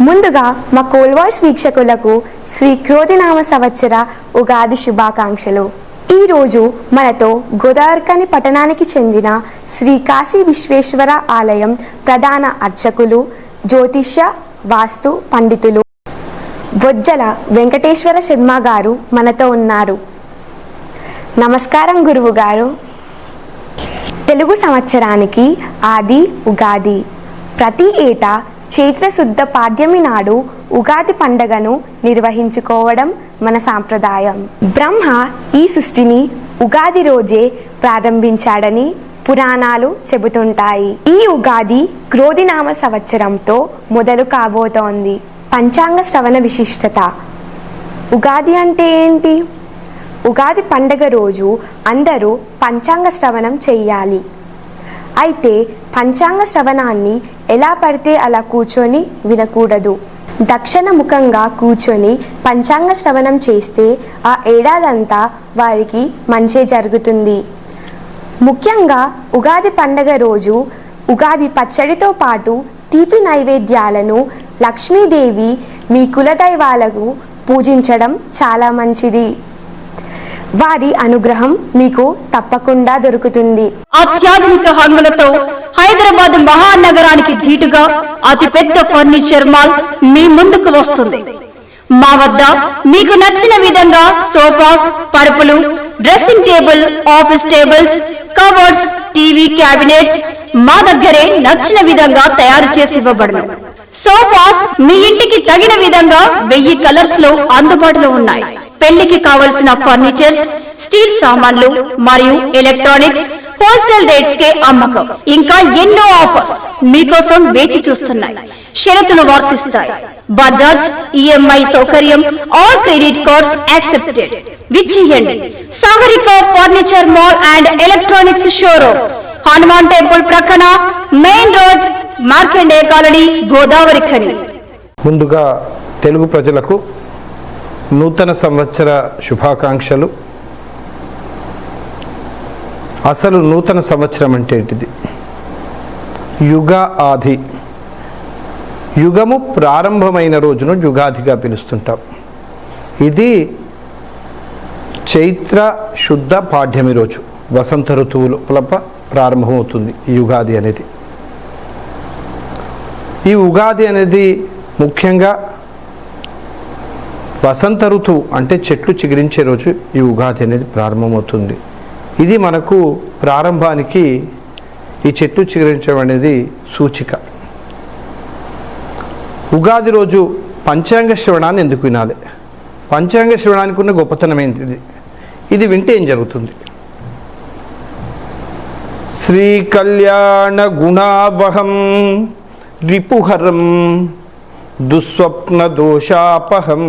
ముందుగా మా coal voice వీక్షకులకు శ్రీ క్రోధినామ సంవత్సర ఉగాది శుభాకాంక్షలు. ఈరోజు మనతో గోదావరిఖని పట్టణానికి చెందిన శ్రీ కాశీ విశ్వేశ్వర ఆలయం ప్రధాన అర్చకులు, జ్యోతిష్య వాస్తు పండితులు వొజ్జల వెంకటేశ్వర శర్మ గారు మనతో ఉన్నారు. నమస్కారం గురువు గారు. తెలుగు సంవత్సరానికి ఆది ఉగాది. ప్రతి ఏటా చైత్రశుద్ధ పాడ్యమి నాడు ఉగాది పండగను నిర్వహించుకోవడం మన సాంప్రదాయం. బ్రహ్మ ఈ సృష్టిని ఉగాది రోజే ప్రారంభించాడని పురాణాలు చెబుతుంటాయి. ఈ ఉగాది క్రోధినామ సంవత్సరంతో మొదలు కాబోతోంది. పంచాంగ శ్రవణ విశిష్టత. ఉగాది అంటే ఏంటి? ఉగాది పండగ రోజు అందరూ పంచాంగ శ్రవణం చెయ్యాలి. అయితే పంచాంగ శ్రవణాన్ని ఎలా పడితే అలా కూర్చొని వినకూడదు. దక్షిణ ముఖంగా కూర్చొని పంచాంగ శ్రవణం చేస్తే ఆ ఏడాదంతా వారికి మంచి జరుగుతుంది. ముఖ్యంగా ఉగాది పండగ రోజు ఉగాది పచ్చడితో పాటు తీపి నైవేద్యాలను లక్ష్మీదేవి మీ కులదైవాలకు పూజించడం చాలా మంచిది. వారి అనుగ్రహం మీకు తప్పకుండా దొరుకుతుంది. అత్యాధునిక హంగులతో హైదరాబాద్ మహానగరానికి ధీటుగా అతిపెద్ద ఫర్నిచర్ మాల్ మీ ముందుకు వస్తుంది. మా వద్ద మీకు నచ్చిన విధంగా సోఫాస్, పరుపులు, dressing table, office tables, cupboards, TV cabinets మా దగ్గరే నచ్చిన విధంగా తయారు చేసి ఇవ్వబడును. సోఫాస్ మీ ఇంటికి తగిన విధంగా 1000 కలర్స్ లో అందుబాటులో ఉన్నాయి. పెళ్లికి కావలసిన ఫర్నిచర్స్, స్టీల్ సామాన్లు మరియు ఎలక్ట్రానిక్స్ హోల్సేల్ రేట్స్ కే అమ్మకం. ఇంకా ఎన్నో ఆఫర్స్ మీకోసం వేచి చూస్తున్నాయి. షరతులు వర్తిస్తాయి. బజాజ్ ఈఎంఐ సౌకర్యం, ఆల్ క్రెడిట్ కార్డ్స్ యాక్సెప్టెడ్. విచ్చేయండి Sagarika furniture mall and electronics showroom, Hanuman temple ప్రక్కన, main road, Markande colony, Godavarikhani. ముందుగా తెలుగు ప్రజలకు నూతన సంవత్సర శుభాకాంక్షలు. అసలు నూతన సంవత్సరం అంటే ఏంటిది? యుగ ఆది. యుగము ప్రారంభమైన రోజును యుగాదిగా పిలుస్తుంటాం. ఇది చైత్ర శుద్ధ పాడ్యమి రోజు, వసంత ఋతువుల ప్రారంభమవుతుంది ఈ యుగాది అనేది. ఈ ఉగాది అనేది ముఖ్యంగా వసంత ఋతువు అంటే చెట్లు చిగురించే రోజు ఈ ఉగాది అనేది ప్రారంభమవుతుంది. ఇది మనకు ప్రారంభానికి ఈ చెట్లు చిగురించడం అనేది సూచిక. ఉగాది రోజు పంచాంగ శ్రవణాన్ని ఎందుకు వినాలి? పంచాంగ శ్రవణానికి ఉన్న గొప్పతనం ఏంటిది? ఇది వింటే ఏం జరుగుతుంది? శ్రీ కళ్యాణ గుణావహం రిపుహరం దుస్వప్న దోషాపహం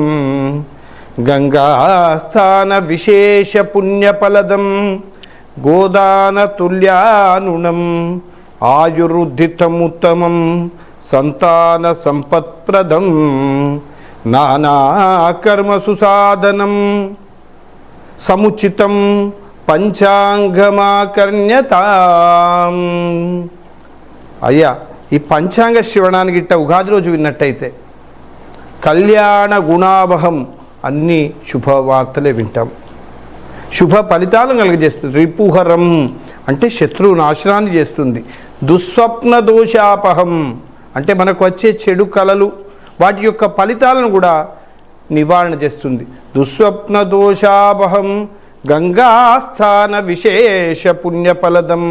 గంగాస్థాన విశేష పుణ్యఫలదం గోదాన తుల్యానుణం ఆయురుద్ధితముత్తమం సంతాన సంపత్ప్రదం నానాకర్మ సుసాధనం సముచితం పంచాంగమాకర్ణ్యతాం. అయ్యా, ఈ పంచాంగ శ్రవణానికి ఇట్ట ఉగాది రోజు విన్నట్టయితే కళ్యాణ గుణావహం అన్ని శుభవార్తలే వింటాం. శుభ ఫలితాలను కలుగజేస్తుంది. రిపుహరం అంటే శత్రువు నాశనాన్ని చేస్తుంది. దుస్వప్న దోషాపహం అంటే మనకు వచ్చే చెడు కలలు వాటి యొక్క ఫలితాలను కూడా నివారణ చేస్తుంది. దుస్వప్న దోషాపహం గంగాస్థాన విశేష పుణ్యఫలదం.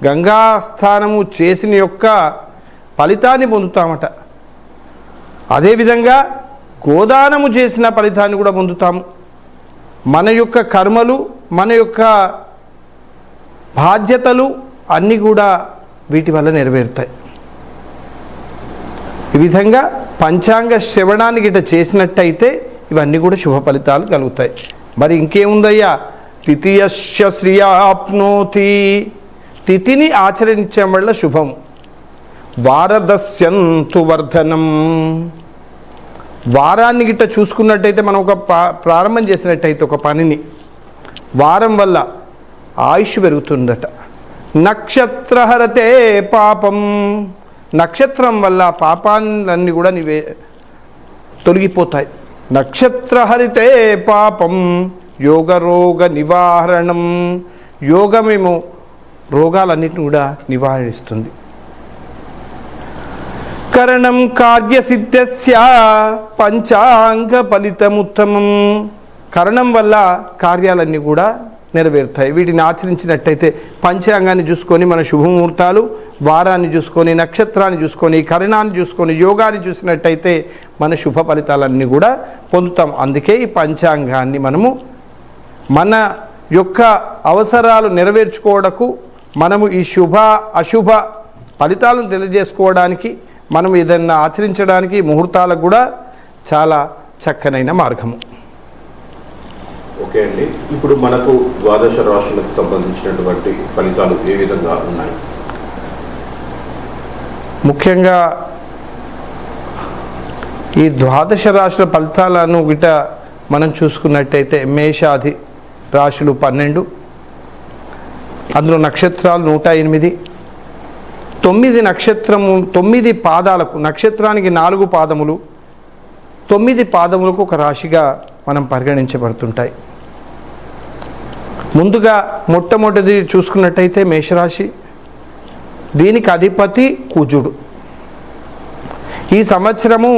గంగాస్థానము చేసిన యొక్క ఫలితాన్ని పొందుతామట. అదేవిధంగా గోదానము చేసిన ఫలితాన్ని కూడా పొందుతాము. మన యొక్క కర్మలు, మన యొక్క బాధ్యతలు అన్నీ కూడా వీటి వల్ల నెరవేరుతాయి. ఈ విధంగా పంచాంగ శ్రవణాన్ని గిట్ట చేసినట్టయితే ఇవన్నీ కూడా శుభ ఫలితాలు కలుగుతాయి. మరి ఇంకేముందయ్యా? తిథియశ్చ శ్రియాప్నోతి. తిథిని ఆచరించడం వల్ల శుభం. వారదస్యంతు వర్ధనం. వారాన్ని గిట్ట చూసుకున్నట్టయితే మనం ఒక ప్రారంభం చేసినట్టయితే ఒక పనిని, వారం వల్ల ఆయుష్ పెరుగుతుందట. నక్షత్రహరతే పాపం. నక్షత్రం వల్ల పాపాలన్నీ కూడా తొలగిపోతాయి. నక్షత్రహరితే పాపం యోగరోగ నివారణం. యోగమేమో రోగాలన్నిటిని కూడా నివారిస్తుంది. కరణం కార్యసిద్ధ్యస్య పంచాంగ ఫలితముత్తమం. కరణం వల్ల కార్యాలన్నీ కూడా నెరవేరుతాయి. వీటిని ఆచరించినట్టయితే పంచాంగాన్ని చూసుకొని మన శుభముహూర్తాలు, వారాన్ని చూసుకొని, నక్షత్రాన్ని చూసుకొని, కరణాన్ని చూసుకొని, యోగాన్ని చూసినట్టయితే మన శుభ ఫలితాలన్నీ కూడా పొందుతాం. అందుకే ఈ పంచాంగాన్ని మనము మన యొక్క అవసరాలు నెరవేర్చుకోవడకు, మనము ఈ శుభ అశుభ ఫలితాలను తెలియజేసుకోవడానికి, మనం ఏదైనా ఆచరించడానికి ముహూర్తాలకు కూడా చాలా చక్కనైన మార్గము. ఓకే అండి, ఇప్పుడు మనకు ద్వాదశ రాశులకు సంబంధించినటువంటి ఫలితాలు ఏ విధంగా ఉన్నాయి? ముఖ్యంగా ఈ ద్వాదశ రాశుల ఫలితాలను గిట మనం చూసుకున్నట్టయితే మేషాది రాశులు 12, అందులో నక్షత్రాలు 108, 9 నక్షత్రము 9 పాదాలకు, నక్షత్రానికి 4 పాదములు, 9 పాదములకు ఒక రాశిగా మనం పరిగణించబడుతుంటాయి. ముందుగా మొట్టమొదటిది చూసుకున్నట్టయితే మేషరాశి. దీనికి అధిపతి కుజుడు. ఈ సంవత్సరము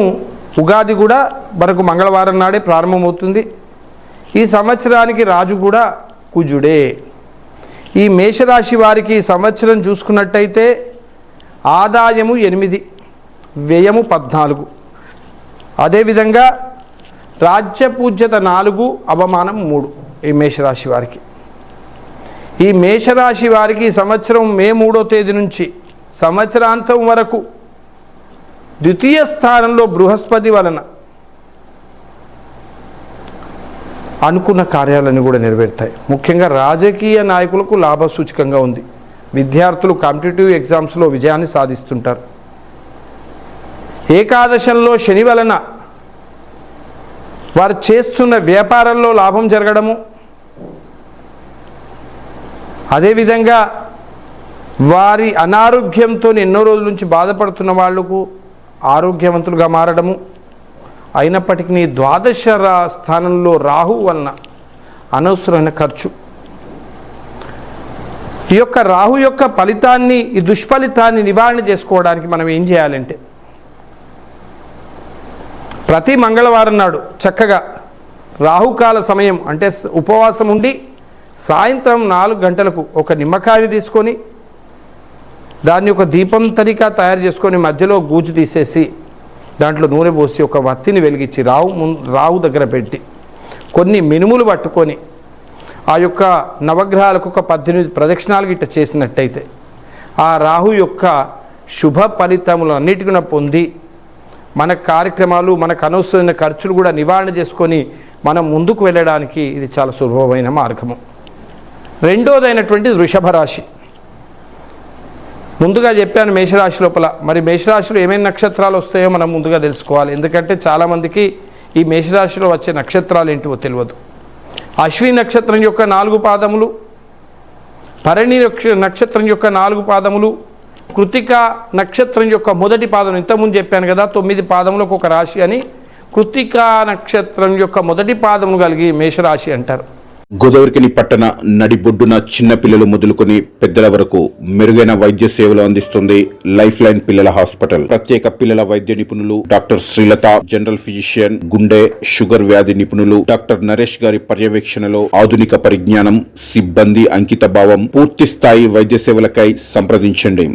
ఉగాది కూడా మనకు మంగళవారం నాడే ప్రారంభమవుతుంది. ఈ సంవత్సరానికి రాజు కూడా కుజుడే. ఈ మేషరాశి వారికి ఈ సంవత్సరం చూసుకున్నట్టయితే ఆదాయము 8, వ్యయము 14. అదేవిధంగా రాజ్యపూజ్యత 4, అవమానం 3 ఈ మేషరాశి వారికి. ఈ మేషరాశి వారికి ఈ సంవత్సరం మే 3వ తేదీ నుంచి సంవత్సరాంతం వరకు ద్వితీయ స్థానంలో బృహస్పతి వలన అనుకున్న కార్యాలన్నీ కూడా నెరవేరుతాయి. ముఖ్యంగా రాజకీయ నాయకులకు లాభసూచకంగా ఉంది. విద్యార్థులు కాంపిటేటివ్ ఎగ్జామ్స్లో విజయాన్ని సాధిస్తుంటారు. ఏకాదశంలో శని వలన వారు చేస్తున్న వ్యాపారంలో లాభం జరగడము, అదేవిధంగా వారి అనారోగ్యంతో ఎన్నో రోజుల నుంచి బాధపడుతున్న వాళ్లకు ఆరోగ్యవంతులుగా మారడము. అయినప్పటికీ ద్వాదశ స్థానంలో రాహు వలన అనవసరమైన ఖర్చు. ఈ యొక్క రాహు యొక్క ఫలితాన్ని, ఈ దుష్ఫలితాన్ని నివారణ చేసుకోవడానికి మనం ఏం చేయాలంటే, ప్రతి మంగళవారం నాడు చక్కగా రాహుకాల సమయం అంటే ఉపవాసం ఉండి సాయంత్రం 4 గంటలకు ఒక నిమ్మకాయని తీసుకొని దాన్ని ఒక దీపం తరికా తయారు చేసుకొని మధ్యలో గూజు తీసేసి దాంట్లో నూనె పోసి ఒక వత్తిని వెలిగించి రాహు దగ్గర పెట్టి కొన్ని మినుములు పట్టుకొని ఆ యొక్క నవగ్రహాలకు ఒక 18 ప్రదక్షిణాలు గిట్ట చేసినట్టయితే ఆ రాహు యొక్క శుభ ఫలితములు అన్నిటికీ పొంది మన కార్యక్రమాలు, మనకు అనవసరమైన ఖర్చులు కూడా నివారణ చేసుకొని మనం ముందుకు వెళ్ళడానికి ఇది చాలా సులభమైన మార్గము. రెండోదైనటువంటి వృషభ రాశి. ముందుగా చెప్పాను మేషరాశి లోపల. మరి మేషరాశిలో ఏమేమి నక్షత్రాలు వస్తాయో మనం ముందుగా తెలుసుకోవాలి. ఎందుకంటే చాలామందికి ఈ మేషరాశిలో వచ్చే నక్షత్రాలు ఏంటివో తెలియదు. అశ్విని నక్షత్రం యొక్క 4 పాదములు, భరణి నక్షత్రం యొక్క 4 పాదములు, కృతిక నక్షత్రం యొక్క మొదటి పాదం, ఇంతకుముందు చెప్పాను కదా 9 పాదములకు ఒక రాశి అని. కృతిక నక్షత్రం యొక్క మొదటి పాదములు కలిగి మేషరాశి అంటారు. గోదావరికని పట్టణ నడిబొడ్డున చిన్న పిల్లలు మొదలుకొని పెద్దల వరకు మెరుగైన వైద్య సేవలు అందిస్తుంది లైఫ్ లైన్ పిల్లల హాస్పిటల్. ప్రత్యేక పిల్లల వైద్య నిపుణులు డాక్టర్ శ్రీలత, జనరల్ ఫిజిషియన్, గుండె, షుగర్ వ్యాధి నిపుణులు డాక్టర్ నరేష్ గారి పర్యవేక్షణలో ఆధునిక పరిజ్ఞానం, సిబ్బంది అంకిత భావం, పూర్తి స్థాయి వైద్య సేవలకై సంప్రదించండి.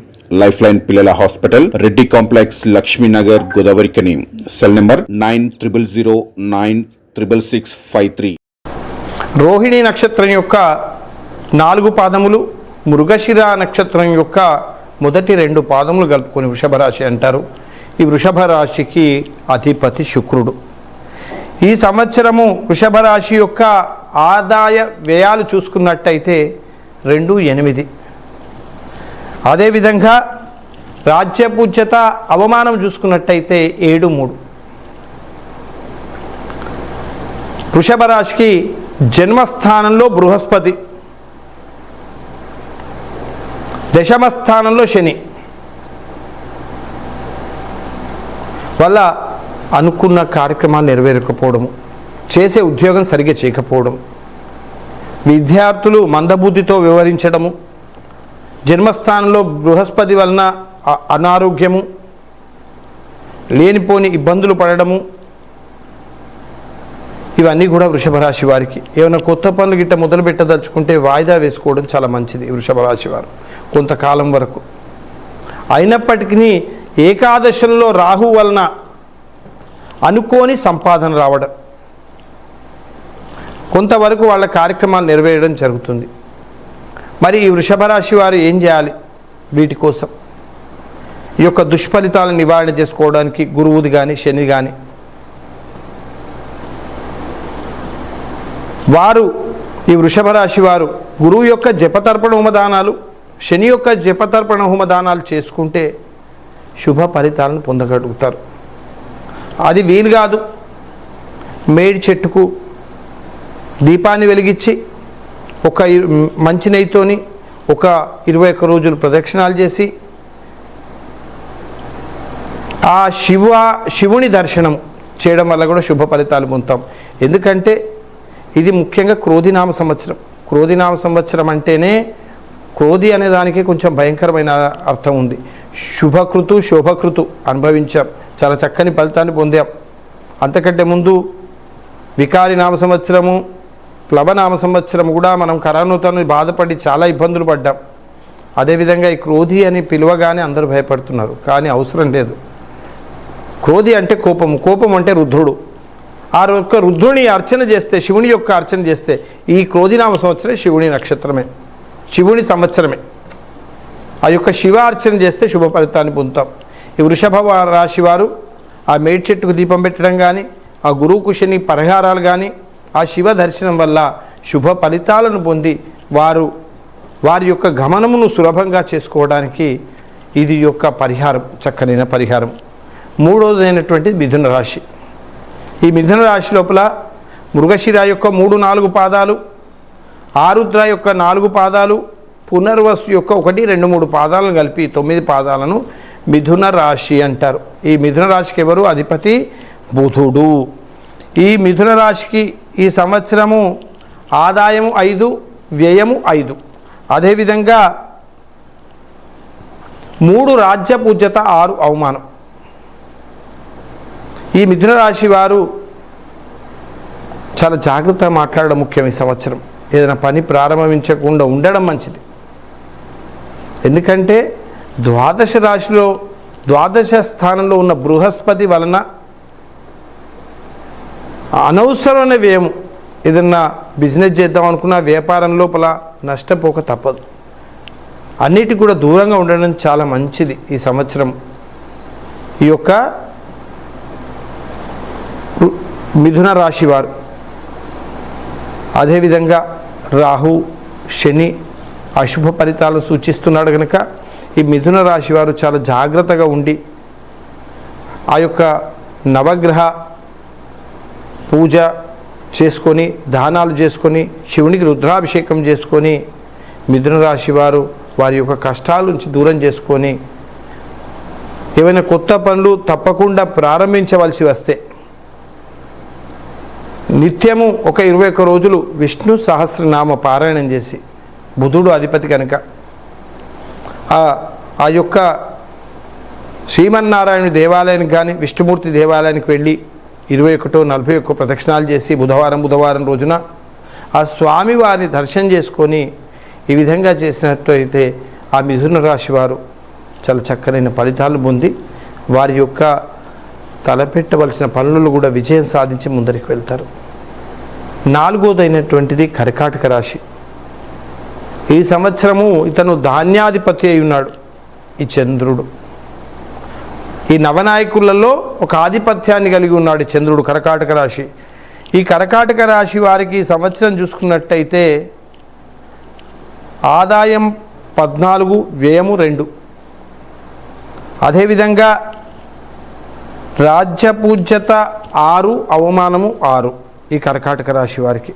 లైఫ్ లైన్ పిల్లల hospital, Reddy complex, Lakshmi Nagar, Godavarikhani. Cell number 9000966653. Rohini నక్షత్రం యొక్క 4 పాదములు, మృగశిర నక్షత్రం యొక్క మొదటి 2 పాదములు కలుపుకొని వృషభ రాశి అంటారు. ఈ వృషభ రాశికి అధిపతి శుక్రుడు. ఈ సంవత్సరము వృషభ రాశి యొక్క ఆదాయ వ్యయాలు చూసుకున్నట్టయితే 2, 8. అదేవిధంగా రాజ్యపూజ్యత, అవమానం చూసుకున్నట్టయితే 7, 3. వృషభ రాశికి జన్మస్థానంలో బృహస్పతి, దశమ స్థానంలో శని వల్ల అనుకున్న కార్యక్రమాలు నెరవేరకపోవడము, చేసే ఉద్యోగం సరిగ్గా చేయకపోవడం, విద్యార్థులు మందబుద్ధితో వ్యవహరించడము, జన్మస్థానంలో బృహస్పతి వలన అనారోగ్యము, లేనిపోని ఇబ్బందులు పడడము, ఇవన్నీ కూడా వృషభ రాశి వారికి. ఏమైనా కొత్త పనులు గిట్ట మొదలు పెట్టదలుచుకుంటే వాయిదా వేసుకోవడం చాలా మంచిది వృషభ రాశి వారు కొంతకాలం వరకు. అయినప్పటికీ ఏకాదశంలో రాహు వలన అనుకోని సంపాదన రావడం, కొంతవరకు వాళ్ళ కార్యక్రమాలు నెరవేరడం జరుగుతుంది. మరి ఈ వృషభ రాశి వారు ఏం చేయాలి? వీటి కోసం ఈ యొక్క దుష్ఫలితాలను నివారణ చేసుకోవడానికి గురువుది కానీ శని కానీ వారు, ఈ వృషభ రాశి వారు గురువు యొక్క జపతర్పణ హోమదానాలు, శని యొక్క జపతర్పణ హోమదానాలు చేసుకుంటే శుభ ఫలితాలను పొందగలుగుతారు. అది వీలు కాదు, మేడి చెట్టుకు దీపాన్ని వెలిగించి ఒక మంచి నెయ్యితోని ఒక 21 రోజులు ప్రదక్షిణాలు చేసి ఆ శివుని దర్శనం చేయడం వల్ల కూడా శుభ ఫలితాలు పొందుతాం. ఎందుకంటే ఇది ముఖ్యంగా క్రోధినామ సంవత్సరం. క్రోధినామ సంవత్సరం అంటేనే క్రోధి అనే దానికి కొంచెం భయంకరమైన అర్థం ఉంది. శుభకృతు శోభకృతు అనుభవించాం, చాలా చక్కని ఫలితాన్ని పొందాం. అంతకంటే ముందు వికారి నామ సంవత్సరము, ప్లవనామ సంవత్సరం కూడా మనం కరోనాతో బాధపడి చాలా ఇబ్బందులు పడ్డాం. అదేవిధంగా ఈ క్రోధి అని పిలవగానే అందరూ భయపడుతున్నారు, కానీ అవసరం లేదు. క్రోధి అంటే కోపము, కోపం అంటే రుద్రుడు. ఆ యొక్క రుద్రుని అర్చన చేస్తే, శివుని యొక్క అర్చన చేస్తే, ఈ క్రోధినామ సంవత్సరం శివుని నక్షత్రమే, శివుని సంవత్సరమే. ఆ యొక్క శివ అర్చన చేస్తే శుభ ఫలితాన్ని పొందుతాం. ఈ వృషభ రాశి వారు ఆ మేడి చెట్టుకు దీపం పెట్టడం కానీ, ఆ గురువు కుశని పరిహారాలు కానీ, ఆ శివ దర్శనం వల్ల శుభ ఫలితాలను పొంది వారి యొక్క గమనమును సులభంగా చేసుకోవడానికి ఇది యొక్క పరిహారం, చక్కనైన పరిహారం. మూడవదైనటువంటి మిథున రాశి. ఈ మిథున రాశి లోపల మృగశిర యొక్క 3-4 పాదాలు, ఆరుద్ర యొక్క 4 పాదాలు, పునర్వసు యొక్క 1, 2, 3 పాదాలను కలిపి 9 పాదాలను మిథున రాశి అంటారు. ఈ మిథున రాశికి ఎవరు అధిపతి? బుధుడు. ఈ మిథున రాశికి ఈ సంవత్సరము ఆదాయము 5, వ్యయము 5. అదేవిధంగా 3 రాజ్య పూజ్యత, 6 అవమానం. ఈ మిథున రాశి వారు చాలా జాగ్రత్తగా మాట్లాడడం ముఖ్యం. ఈ సంవత్సరం ఏదైనా పని ప్రారంభించకుండా ఉండడం మంచిది. ఎందుకంటే ద్వాదశ రాశిలో ద్వాదశ స్థానంలో ఉన్న బృహస్పతి వలన అనవసరమైన వ్యయం, ఏదన్నా బిజినెస్ చేద్దాం అనుకున్న వ్యాపారం లోపల నష్టపోక తప్పదు. అన్నిటికి కూడా దూరంగా ఉండడం చాలా మంచిది ఈ సంవత్సరం. ఈ యొక్క మిథున రాశి వారు. అదేవిధంగా రాహు శని అశుభ ఫలితాలు సూచిస్తున్నాడు కనుక ఈ మిథున రాశి వారు చాలా జాగ్రత్తగా ఉండి ఆ యొక్క నవగ్రహ పూజ చేసుకొని, దానాలు చేసుకొని, శివునికి రుద్రాభిషేకం చేసుకొని మిథున రాశి వారు వారి యొక్క కష్టాల నుంచి దూరం చేసుకొని ఏమైనా కొత్త పనులు తప్పకుండా ప్రారంభించవలసి వస్తే నిత్యము ఒక 21 రోజులు విష్ణు సహస్రనామ పారాయణం చేసి, బుధుడు అధిపతి కనుక ఆ యొక్క శ్రీమన్నారాయణ దేవాలయానికి కానీ విష్ణుమూర్తి దేవాలయానికి వెళ్ళి 21, 41 ప్రదక్షిణాలు చేసి బుధవారం రోజున ఆ స్వామివారిని దర్శనం చేసుకొని ఈ విధంగా చేసినట్లయితే ఆ మిథున రాశి వారు చాలా చక్కనైన ఫలితాలు పొంది వారి యొక్క తలపెట్టవలసిన పనులను కూడా విజయం సాధించి ముందరికి వెళ్తారు. 4వదైనటువంటిది కర్కాటక రాశి. ఈ సంవత్సరము ఇతను ధాన్యాధిపతి అయి ఉన్నాడు ఈ చంద్రుడు. ఈ నవనాయకులలో ఒక ఆధిపత్యాన్ని కలిగి ఉన్నాడు చంద్రుడు కర్కాటక రాశి. ఈ కర్కాటక రాశి వారికి ఈ సంవత్సరం చూసుకున్నట్టయితే ఆదాయం 14, వ్యయము 2. అదేవిధంగా రాజ్యపూజ్యత 6, అవమానము 6 ఈ కర్కాటక రాశి వారికి.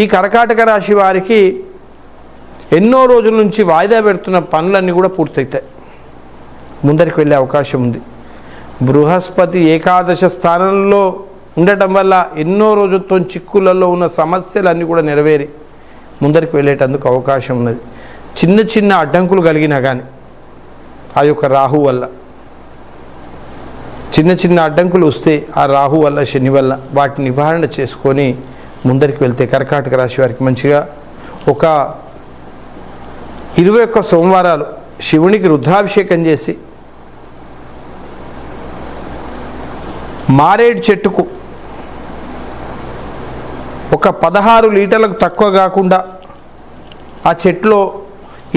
ఈ కర్కాటక రాశి వారికి ఎన్నో రోజుల నుంచి వాయిదా పెడుతున్న పనులన్నీ కూడా పూర్తవుతాయి, ముందరికి వెళ్ళే అవకాశం ఉంది. బృహస్పతి ఏకాదశ స్థానంలో ఉండటం వల్ల ఎన్నో రోజులతో చిక్కులలో ఉన్న సమస్యలన్నీ కూడా నెరవేరి ముందరికి వెళ్ళేటందుకు అవకాశం ఉన్నది. చిన్న చిన్న అడ్డంకులు కలిగినా కానీ ఆ యొక్క రాహు వల్ల చిన్న చిన్న అడ్డంకులు వస్తే ఆ రాహు వల్ల శని వల్ల వాటిని నివారణ చేసుకొని ముందరికి వెళ్తే కర్కాటక రాశి వారికి మంచిగా ఒక 21 సోమవారాలు శివునికి రుద్రాభిషేకం చేసి మారేడు చెట్టుకు ఒక 16 లీటర్లకు తక్కువ కాకుండా ఆ చెట్టులో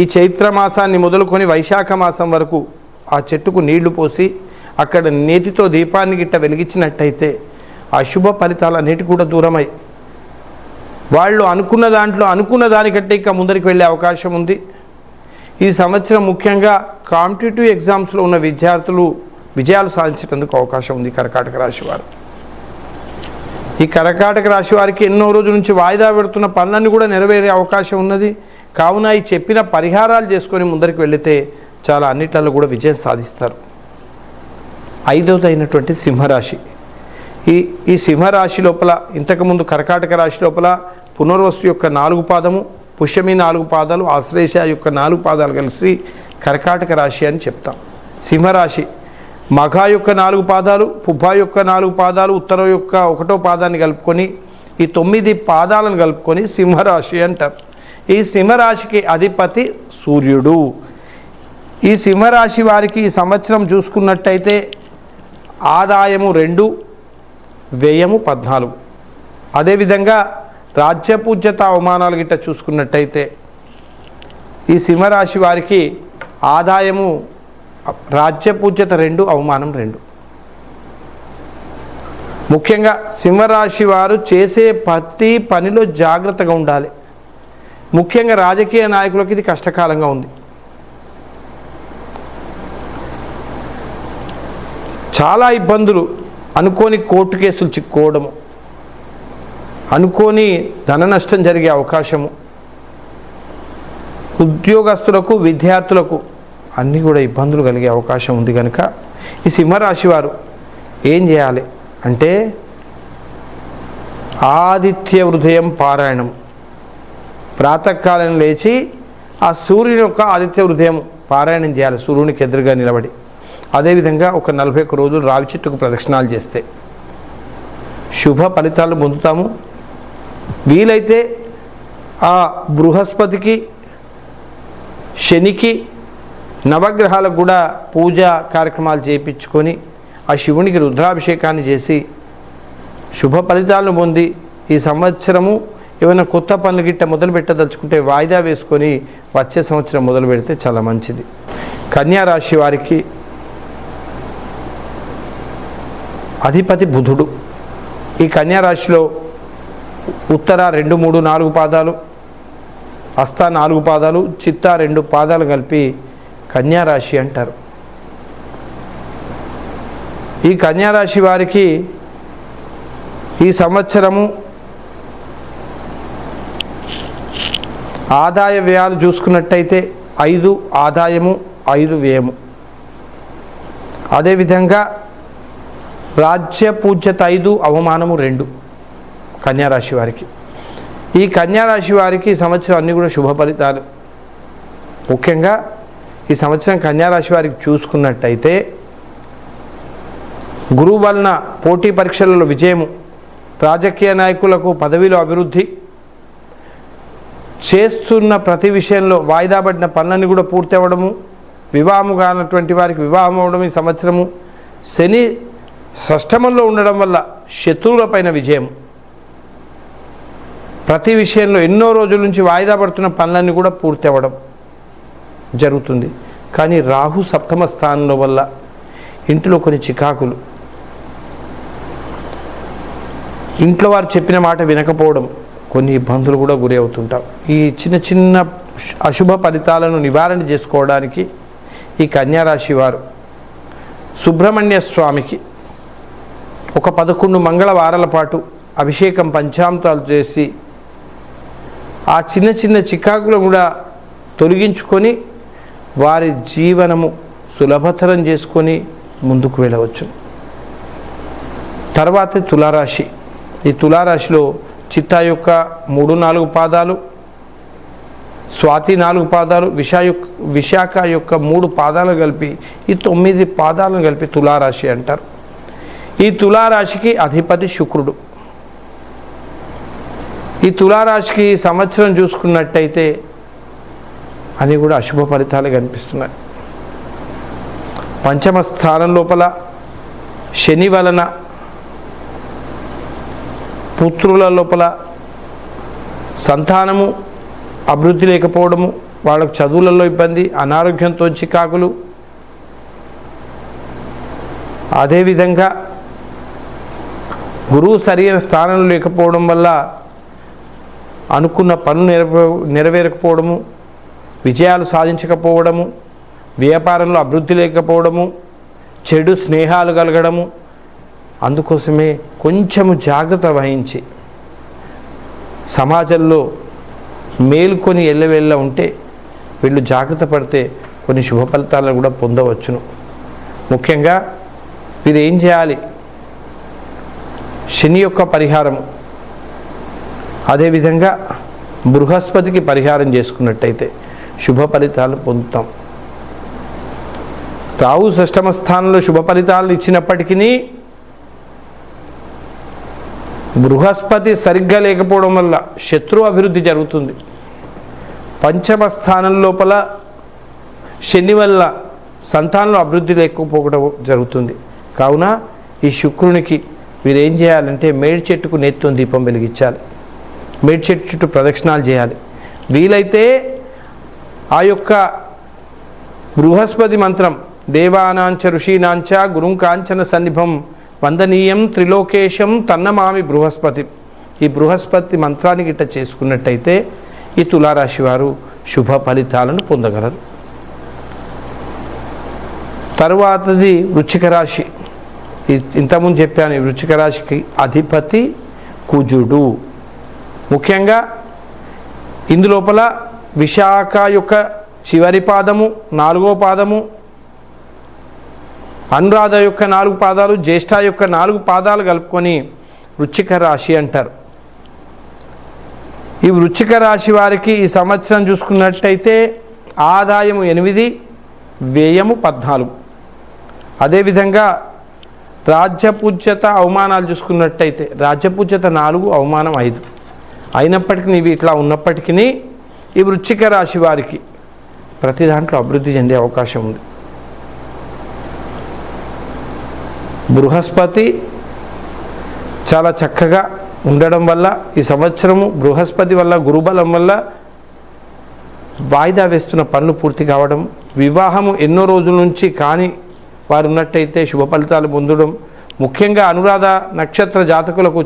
ఈ చైత్ర మాసాన్ని మొదలుకొని వైశాఖ మాసం వరకు ఆ చెట్టుకు నీళ్లు పోసి అక్కడ నేతితో దీపాన్ని గిట్ట వెలిగించినట్టయితే ఆ శుభ ఫలితాలు అన్నిటి కూడా దూరమై వాళ్ళు అనుకున్న దానికంటే ఇంకా ముందరికి వెళ్ళే అవకాశం ఉంది. ఈ సంవత్సరం ముఖ్యంగా కాంపిటేటివ్ ఎగ్జామ్స్లో ఉన్న విద్యార్థులు విజయాలు సాధించేందుకు అవకాశం ఉంది. కర్కాటక రాశి వారు ఈ కర్కాటక రాశి వారికి ఎన్నో రోజుల నుంచి వాయిదా పెడుతున్న పనులన్నీ కూడా నెరవేరే అవకాశం ఉన్నది. కావున ఈ చెప్పిన పరిహారాలు చేసుకొని ముందరికి వెళితే చాలా అన్నిట్లలో కూడా విజయం సాధిస్తారు. 5వది అయినటువంటి సింహరాశి. ఈ సింహరాశి లోపల ఇంతకుముందు కర్కాటక రాశి లోపల పునర్వసు యొక్క 4 పాదము, పుష్యమి 4 పాదాలు, ఆశ్లేష యొక్క 4 పాదాలు కలిసి కర్కాటక రాశి అని చెప్తాం. సింహరాశి మఘ యొక్క 4 పాదాలు, పుబ్బ యొక్క 4 పాదాలు, ఉత్తర యొక్క 1వ పాదాన్ని కలుపుకొని ఈ 9 పాదాలను కలుపుకొని సింహరాశి అంటారు. ఈ సింహరాశికి అధిపతి సూర్యుడు. ఈ సింహరాశి వారికి ఈ సంవత్సరం చూసుకున్నట్టయితే ఆదాయము 2, వ్యయము 14. అదేవిధంగా రాజ్యపూజ్యత అవమానాలు గిట్ట చూసుకున్నట్టయితే ఈ సింహరాశి వారికి ఆదాయము రాజ్యపూజ్యత 2, అవమానం 2. ముఖ్యంగా సింహరాశి వారు చేసే ప్రతి పనిలో జాగ్రత్తగా ఉండాలి. ముఖ్యంగా రాజకీయ నాయకులకు ఇది కష్టకాలంగా ఉంది. చాలా ఇబ్బందులు, అనుకోని కోర్టు కేసులు చిక్కుకోవడము, అనుకోని ధన నష్టం జరిగే అవకాశము, ఉద్యోగస్తులకు విద్యార్థులకు అన్నీ కూడా ఇబ్బందులు కలిగే అవకాశం ఉంది. కనుక ఈ సింహరాశి వారు ఏం చేయాలి అంటే ఆదిత్య హృదయం పారాయణం, ప్రాతకాలం లేచి ఆ సూర్యుని యొక్క ఆదిత్య హృదయం పారాయణం చేయాలి సూర్యునికి ఎదురుగా నిలబడి. అదేవిధంగా ఒక 41 రోజులు రావి చెట్టుకు ప్రదక్షిణాలు చేస్తే శుభ ఫలితాలు పొందుతాము. వీలైతే ఆ బృహస్పతికి, శనికి, నవగ్రహాలకు కూడా పూజా కార్యక్రమాలు చేయించుకొని ఆ శివునికి రుద్రాభిషేకాన్ని చేసి శుభ ఫలితాలను పొంది ఈ సంవత్సరము ఏమైనా కొత్త పనులు గిట్ట మొదలు పెట్టదలుచుకుంటే వాయిదా వేసుకొని వచ్చే సంవత్సరం మొదలు పెడితే చాలా మంచిది. కన్యా రాశి వారికి అధిపతి బుధుడు. ఈ కన్యా రాశిలో ఉత్తర 2, 3, 4 పాదాలు, హస్త 4 పాదాలు, చిత్త 2 పాదాలు కలిపి కన్యా రాశి అంటారు. ఈ కన్యా రాశి వారికి ఈ సంవత్సరము ఆదాయ వ్యయాలు చూసుకున్నట్టయితే 5 ఆదాయము, 5 వ్యయము. అదేవిధంగా రాజ్య పూజ్యత 5, అవమానము 2 కన్యారాశి వారికి. ఈ కన్యారాశి వారికి ఈ సంవత్సరం అన్నీ కూడా శుభ ఫలితాలు. ముఖ్యంగా ఈ సంవత్సరం కన్యారాశి వారికి చూసుకున్నట్టయితే గురువు వలన పోటీ పరీక్షలలో విజయము, రాజకీయ నాయకులకు పదవిలో అభివృద్ధి, చేస్తున్న ప్రతి విషయంలో వాయిదా పడిన పనులన్నీ కూడా పూర్తి అవ్వడము, వివాహము కానటువంటి వారికి వివాహం అవ్వడం ఈ సంవత్సరము. శని షష్టమంలో ఉండడం వల్ల శత్రువులపైన విజయం, ప్రతి విషయంలో ఎన్నో రోజుల నుంచి వాయిదా పడుతున్న పనులన్నీ కూడా పూర్తి అవ్వడం జరుగుతుంది. కానీ రాహు సప్తమ స్థానంలో వల్ల ఇంట్లో కొన్ని చికాకులు, ఇంట్లో వారు చెప్పిన మాట వినకపోవడం, కొన్ని ఇబ్బందులు కూడా గురి అవుతుంటాం. ఈ చిన్న చిన్న అశుభ ఫలితాలను నివారణ చేసుకోవడానికి ఈ కన్యారాశి వారు సుబ్రహ్మణ్య స్వామికి ఒక 11 మంగళవారాల పాటు అభిషేకం పంచామృతాలు చేసి ఆ చిన్న చిన్న చికాకులు కూడా తొలగించుకొని వారి జీవనము సులభతరం చేసుకొని ముందుకు వెళ్ళవచ్చు. తర్వాత తులారాశి. ఈ తులారాశిలో చిత్తా యొక్క 3-4 పాదాలు, స్వాతి 4 పాదాలు, విశాఖ యొక్క 3 పాదాలు కలిపి ఈ 9 పాదాలను కలిపి తులారాశి అంటారు. ఈ తులారాశికి అధిపతి శుక్రుడు. ఈ తులారాశికి సంవత్సరం చూసుకున్నట్టయితే అని కూడా అశుభ ఫలితాలు కనిపిస్తున్నాయి. పంచమ స్థానం లోపల శని వలన పుత్రుల లోపల సంతానము అభివృద్ధి లేకపోవడము, వాళ్ళకు చదువులలో ఇబ్బంది, అనారోగ్యంతో చికాకులు. అదేవిధంగా గురువు సరైన స్థానంలో లేకపోవడం వల్ల అనుకున్న పనులు నెరవేరకపోవడము, విజయాలు సాధించకపోవడము, వ్యాపారంలో అభివృద్ధి లేకపోవడము, చెడు స్నేహాలు కలగడము. అందుకోసమే కొంచెము జాగ్రత్త వహించి సమాజంలో మేల్కొని ఎల్లవెళ్ళ ఉంటే వీళ్ళు జాగ్రత్త పడితే కొన్ని శుభ ఫలితాలను కూడా పొందవచ్చును. ముఖ్యంగా వీరు ఏం చేయాలి? శని యొక్క పరిహారము, అదేవిధంగా బృహస్పతికి పరిహారం చేసుకున్నట్టయితే శుభ ఫలితాలు పొందుతాం. రాహు షష్టమ స్థానంలో శుభ ఫలితాలను ఇచ్చినప్పటికీ బృహస్పతి సరిగ్గా లేకపోవడం వల్ల శత్రు అభివృద్ధి జరుగుతుంది. పంచమ స్థానం లోపల శని వల్ల సంతానంలో అభివృద్ధి లేకపోవడం జరుగుతుంది. కావున ఈ శుక్రునికి మీరు ఏం చేయాలంటే మేడి చెట్టుకు నేత్తో దీపం వెలిగించాలి, మేడి చెట్టు చుట్టూ ప్రదక్షిణాలు చేయాలి. వీలైతే ఆ యొక్క బృహస్పతి మంత్రం దేవానాంచ ఋషీనాంచ గురుం కాంచన సన్నిభం వందనీయం త్రిలోకేశం తన్నమామి బృహస్పతి, ఈ బృహస్పతి మంత్రాన్ని గిట్ట చేసుకున్నట్టయితే ఈ తులారాశి వారు శుభ ఫలితాలను పొందగలరు. తరువాతది వృశ్చిక రాశి. ఇంతకుముందు చెప్పాను, ఈ వృశ్చిక రాశికి అధిపతి కుజుడు. ముఖ్యంగా ఇందులోపల విశాఖ యొక్క చివరి పాదము, 4వ పాదము, అనురాధ యొక్క 4 పాదాలు, జ్యేష్ఠ యొక్క 4 పాదాలు కలుపుకొని వృశ్చిక రాశి అంటారు. ఈ వృశ్చిక రాశి వారికి ఈ సంవత్సరం చూసుకున్నట్టయితే ఆదాయము 8, వ్యయము 14. అదేవిధంగా రాజ్యపూజ్యత అవమానాలు చూసుకున్నట్టయితే రాజ్యపూజ్యత 4, అవమానం 5. అయినప్పటికీ ఇవి ఇట్లా ఉన్నప్పటికీ ఈ వృశ్చిక రాశి వారికి ప్రతి దాంట్లో అభివృద్ధి చెందే అవకాశం ఉంది. బృహస్పతి చాలా చక్కగా ఉండడం వల్ల ఈ సంవత్సరము బృహస్పతి వల్ల, గురుబలం వల్ల వాయిదా వేస్తున్న పనులు పూర్తి కావడం, వివాహము ఎన్నో రోజుల నుంచి కానీ వారు ఉన్నట్టయితే శుభ ఫలితాలు పొందడం. ముఖ్యంగా అనురాధ నక్షత్ర జాతకులకు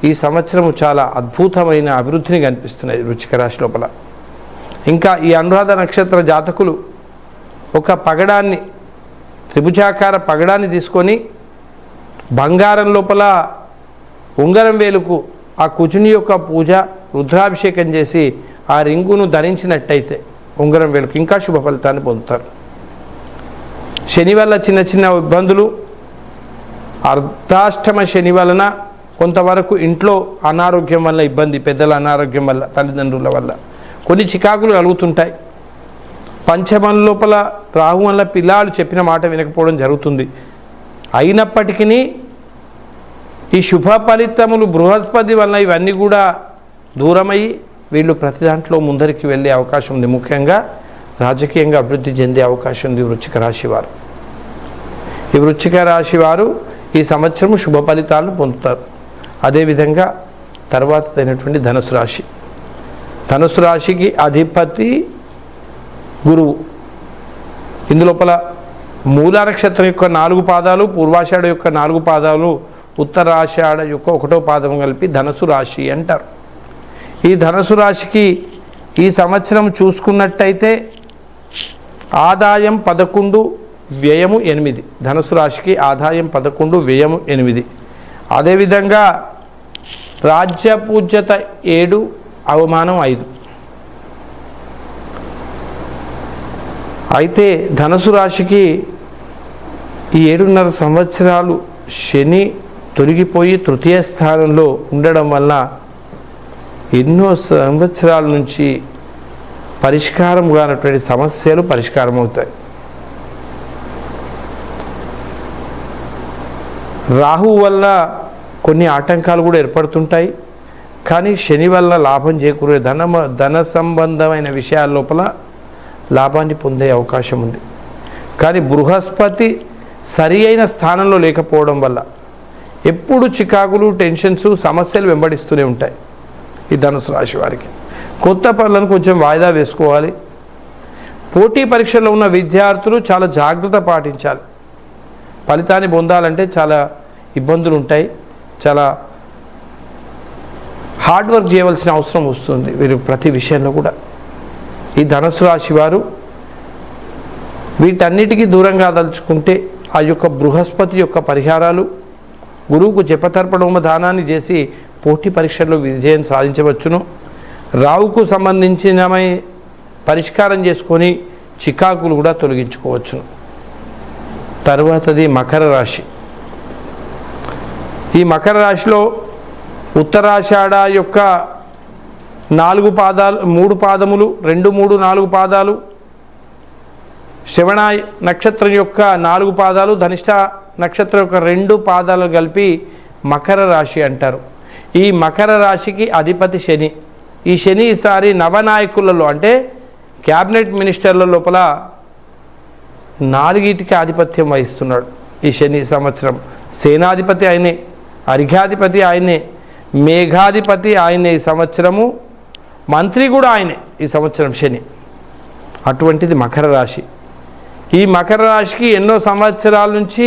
ఈ సంవత్సరము చాలా అద్భుతమైన అభివృద్ధిని కనిపిస్తున్నాయి వృశ్చిక రాశి లోపల. ఇంకా ఈ అనురాధ నక్షత్ర జాతకులు ఒక పగడాన్ని, త్రిభుజాకార పగడాన్ని తీసుకొని బంగారం లోపల ఉంగరం వేలుకు ఆ కుజుని యొక్క పూజ, రుద్రాభిషేకం చేసి ఆ రింగును ధరించినట్టయితే ఉంగరం వేలుకు ఇంకా శుభ ఫలితాన్ని పొందుతారు. శని వల్ల చిన్న చిన్న ఇబ్బందులు, అర్ధాష్టమ శని వలన కొంతవరకు ఇంట్లో అనారోగ్యం వల్ల ఇబ్బంది, పెద్దల అనారోగ్యం వల్ల, తల్లిదండ్రుల వల్ల కొన్ని చికాకులు కలుగుతుంటాయి. పంచమం లోపల రాహు వల్ల పిల్లాడు చెప్పిన మాట వినకపోవడం జరుగుతుంది. అయినప్పటికీ ఈ శుభ ఫలితములు బృహస్పతి వల్ల ఇవన్నీ కూడా దూరమయ్యి వీళ్ళు ప్రతి దాంట్లో ముందరికి వెళ్ళే అవకాశం ఉంది. ముఖ్యంగా రాజకీయంగా అభివృద్ధి చెందే అవకాశం ఉంది వృశ్చిక రాశి వారు. ఈ వృశ్చిక రాశి వారు ఈ సంవత్సరం శుభ ఫలితాలను పొందుతారు. అదేవిధంగా తర్వాతదైనటువంటి ధనుసు రాశి. ధనుసు రాశికి అధిపతి గురువు. ఇందులోపల మూల నక్షత్రం యొక్క 4 పాదాలు, పూర్వాషాఢ యొక్క 4 పాదాలు, ఉత్తరాషాఢ యొక్క 1వ పాదం కలిపి ధనుసు రాశి అంటారు. ఈ ధనుసు రాశికి ఈ సంవత్సరం చూసుకున్నట్టయితే ఆదాయం 11, వ్యయము 8. ధనుసు రాశికి ఆదాయం 11, వ్యయము 8. అదేవిధంగా రాజ్యపూజ్యత 7, అవమానం 5. అయితే ధనుసు రాశికి ఈ 7.5 సంవత్సరాలు శని తొలగిపోయి తృతీయ స్థానంలో ఉండడం వల్ల ఎన్నో సంవత్సరాల నుంచి పరిష్కారం కానటువంటి సమస్యలు పరిష్కారం అవుతాయి. రాహువు వల్ల కొన్ని ఆటంకాలు కూడా ఏర్పడుతుంటాయి. కానీ శని వల్ల లాభం చేకూరే ధన సంబంధమైన విషయాల లోపల లాభాన్ని పొందే అవకాశం ఉంది. కానీ బృహస్పతి సరి అయిన స్థానంలో లేకపోవడం వల్ల ఎప్పుడు చికాకులు, టెన్షన్స్, సమస్యలు వెంబడిస్తూనే ఉంటాయి. ఈ ధనుసు రాశి వారికి కొత్త పనులను కొంచెం వాయిదా వేసుకోవాలి. పోటీ పరీక్షల్లో ఉన్న విద్యార్థులు చాలా జాగ్రత్త పాటించాలి. ఫలితాన్ని పొందాలంటే చాలా ఇబ్బందులు ఉంటాయి. చాలా హార్డ్ వర్క్ చేయవలసిన అవసరం వస్తుంది వీరు ప్రతి విషయంలో కూడా. ఈ ధనుసు రాశి వారు వీటన్నిటికీ దూరంగా దలుచుకుంటే ఆ యొక్క బృహస్పతి యొక్క పరిహారాలు, గురువుకు జపతర్పణోమ దానాన్ని చేసి పోటీ పరీక్షల్లో విజయం సాధించవచ్చును. రావుకు సంబంధించినమై పరిష్కారం చేసుకొని చికాకులు కూడా తొలగించుకోవచ్చును. తరువాతది మకర రాశి. ఈ మకర రాశిలో ఉత్తరాషాఢ యొక్క 4 పాదాలు, 3 పాదములు, 2, 3, 4 పాదాలు, శ్రవణ నక్షత్రం యొక్క 4 పాదాలు, ధనిష్ట నక్షత్రం యొక్క 2 పాదాలు కలిపి మకర రాశి అంటారు. ఈ మకర రాశికి అధిపతి శని. ఈ శని ఈసారి నవనాయకులలో అంటే క్యాబినెట్ మినిస్టర్ల లోపల 4టికి ఆధిపత్యం వహిస్తున్నాడు. ఈ శని సంవత్సరం సేనాధిపతి ఆయనే, అర్ఘ్యాధిపతి ఆయనే, మేఘాధిపతి ఆయనే. ఈ సంవత్సరము మంత్రి కూడా ఆయనే ఈ సంవత్సరం శని. అటువంటిది మకర రాశి. ఈ మకర రాశికి ఎన్నో సంవత్సరాల నుంచి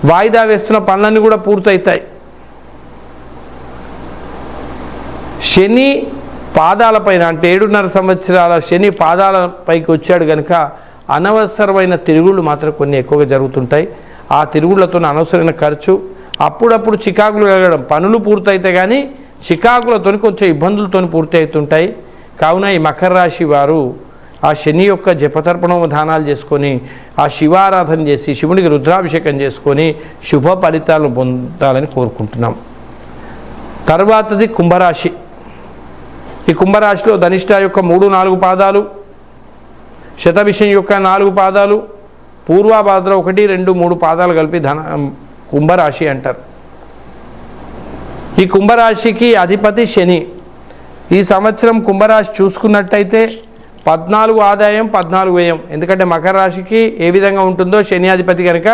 వాయిదా వేస్తున్న పనులన్నీ కూడా పూర్తవుతాయి. శని పాదాలపైన అంటే 7.5 సంవత్సరాల శని పాదాలపైకి వచ్చాడు కనుక అనవసరమైన తిరుగుళ్ళు మాత్రం కొన్ని ఎక్కువగా జరుగుతుంటాయి. ఆ తిరుగుళ్లతో అనవసరమైన ఖర్చు, అప్పుడప్పుడు చికాకులు కలగడం, పనులు పూర్తయితే కానీ చికాకులతో కొంచెం ఇబ్బందులతో పూర్తి అవుతుంటాయి. కావున ఈ మకర రాశి వారు ఆ శని యొక్క జపతర్పణోమ దానాలు చేసుకొని ఆ శివారాధన చేసి శివునికి రుద్రాభిషేకం చేసుకొని శుభ ఫలితాలను పొందాలని కోరుకుంటున్నాం. తర్వాతది కుంభరాశి. ఈ కుంభరాశిలో ధనిష్ట యొక్క 3, 4 పాదాలు, శతభిషం యొక్క 4 పాదాలు, పూర్వాభాద్ర 1, 2, 3 పాదాలు కలిపి కుంభరాశి అంటారు. ఈ కుంభరాశికి అధిపతి శని. ఈ సంవత్సరం కుంభరాశి చూసుకున్నట్టయితే 14 ఆదాయం, 14 వ్యయం. ఎందుకంటే మకర రాశికి ఏ విధంగా ఉంటుందో శని అధిపతి కనుక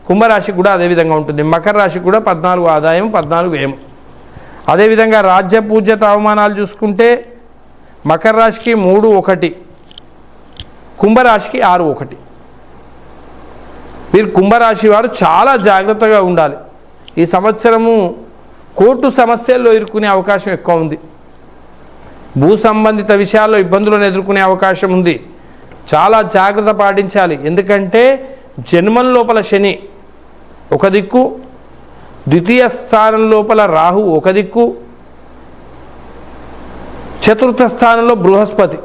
కుంభరాశికి కూడా అదే విధంగా ఉంటుంది. మకర రాశికి కూడా 14 ఆదాయం, 14 వ్యయం. అదేవిధంగా రాజ్య పూజ్యత అవమానాలు చూసుకుంటే మకర రాశికి 3, 1, కుంభరాశికి 6, 1. వీరు కుంభరాశి వారు చాలా జాగ్రత్తగా ఉండాలి. ఈ సంవత్సరము కోర్టు సమస్యల్లో ఇరుక్కునే అవకాశం ఎక్కువ ఉంది. భూ సంబంధిత విషయాల్లో ఇబ్బందులను ఎదుర్కొనే అవకాశం ఉంది. చాలా జాగ్రత్త పాటించాలి. ఎందుకంటే జన్మం లోపల శని ఒక దిక్కు, ద్వితీయ స్థానం లోపల రాహు ఒక దిక్కు, చతుర్థ స్థానంలో బృహస్పతి.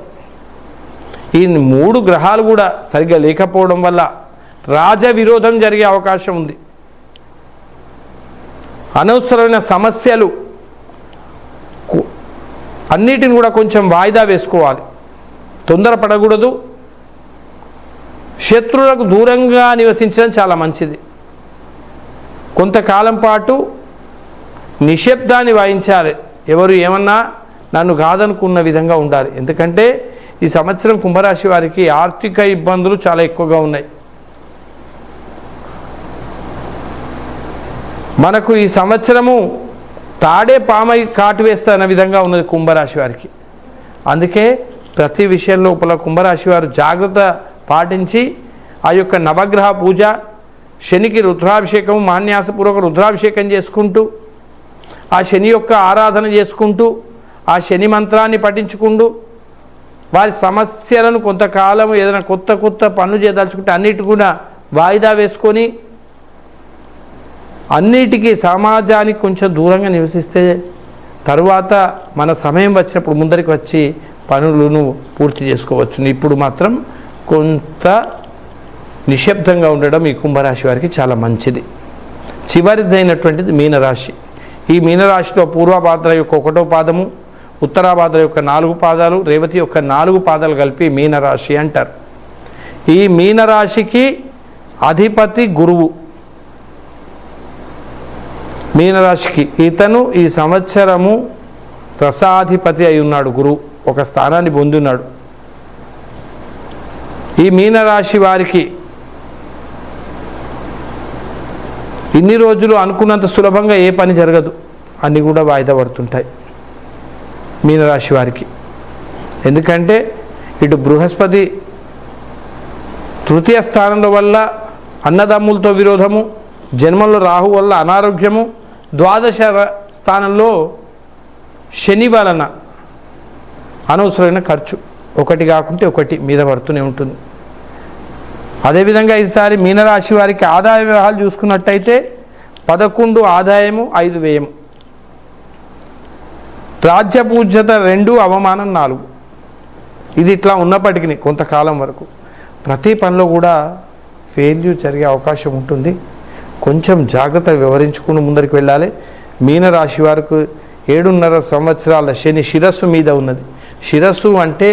ఈ 3 గ్రహాలు కూడా సరిగ్గా లేకపోవడం వల్ల రాజ విరోధం జరిగే అవకాశం ఉంది. అనవసరమైన సమస్యలు అన్నిటిని కూడా కొంచెం వాయిదా వేసుకోవాలి. తొందరపడకూడదు. శత్రువులకు దూరంగా నివసించడం చాలా మంచిది. కొంతకాలం పాటు నిశ్శబ్దాన్ని వహించాలి. ఎవరు ఏమన్నా నన్ను కాదనుకున్న విధంగా ఉండాలి. ఎందుకంటే ఈ సంవత్సరం కుంభరాశి వారికి ఆర్థిక ఇబ్బందులు చాలా ఎక్కువగా ఉన్నాయి. మనకు ఈ సంవత్సరము తాడే పామై కాటు వేస్తున్న విధంగా ఉన్నది కుంభరాశి వారికి. అందుకే ప్రతి విషయం లోపల కుంభరాశి వారు జాగ్రత్త పాటించి ఆ యొక్క నవగ్రహ పూజ, శనికి రుద్రాభిషేకం, మాన్యాసపూర్వక రుద్రాభిషేకం చేసుకుంటూ ఆ శని యొక్క ఆరాధన చేసుకుంటూ ఆ శని మంత్రాన్ని పఠించుకుంటూ వారి సమస్యలను కొంతకాలం ఏదైనా కొత్త పనులు చేయదలుచుకుంటే అన్నిటి కూడా వాయిదా వేసుకొని అన్నిటికీ సమాజానికి కొంచెం దూరంగా నివసిస్తే తరువాత మన సమయం వచ్చినప్పుడు ముందరికి వచ్చి పనులను పూర్తి చేసుకోవచ్చు. ఇప్పుడు మాత్రం కొంత నిశ్శబ్దంగా ఉండడం ఈ కుంభరాశి వారికి చాలా మంచిది. చివరిదైనటువంటిది మీనరాశి. ఈ మీనరాశిలో పూర్వభాద్ర యొక్క 1వ పాదము, ఉత్తరాభాద్ర యొక్క 4 పాదాలు, రేవతి యొక్క 4 పాదాలు కలిపి మీనరాశి అంటారు. ఈ మీనరాశికి అధిపతి గురువు. మీనరాశికి ఇతను ఈ సంవత్సరము రసాధిపతి అయి ఉన్నాడు. గురువు ఒక స్థానాన్ని పొంది ఉన్నాడు. ఈ మీనరాశి వారికి ఇన్ని రోజులు అనుకున్నంత సులభంగా ఏ పని జరగదు, అన్నీ కూడా వాయిదా పడుతుంటాయి మీనరాశి వారికి. ఎందుకంటే ఇటు బృహస్పతి తృతీయ స్థానంలో వల్ల అన్నదమ్ములతో విరోధము, జన్మంలో రాహు వల్ల అనారోగ్యము, ద్వాదశ స్థానంలో శని వలన అనవసరమైన ఖర్చు, ఒకటి కాకుంటే ఒకటి మీద పడుతూనే ఉంటుంది. అదేవిధంగా ఈసారి మీనరాశి వారికి ఆదాయ వ్యవహారాలు చూసుకున్నట్టయితే 11 ఆదాయము, 5 వ్యయము, రాజ్యపూజ్యత 2, అవమానం 4. ఇది ఇట్లా ఉన్నప్పటికీ కొంతకాలం వరకు ప్రతి పనిలో కూడా ఫెయిల్యూర్ జరిగే అవకాశం ఉంటుంది. కొంచెం జాగ్రత్త వివరించుకుని ముందరికి వెళ్ళాలి. మీనరాశి వారికి 7.5 సంవత్సరాల శని శిరస్సు మీద ఉన్నది. శిరస్సు అంటే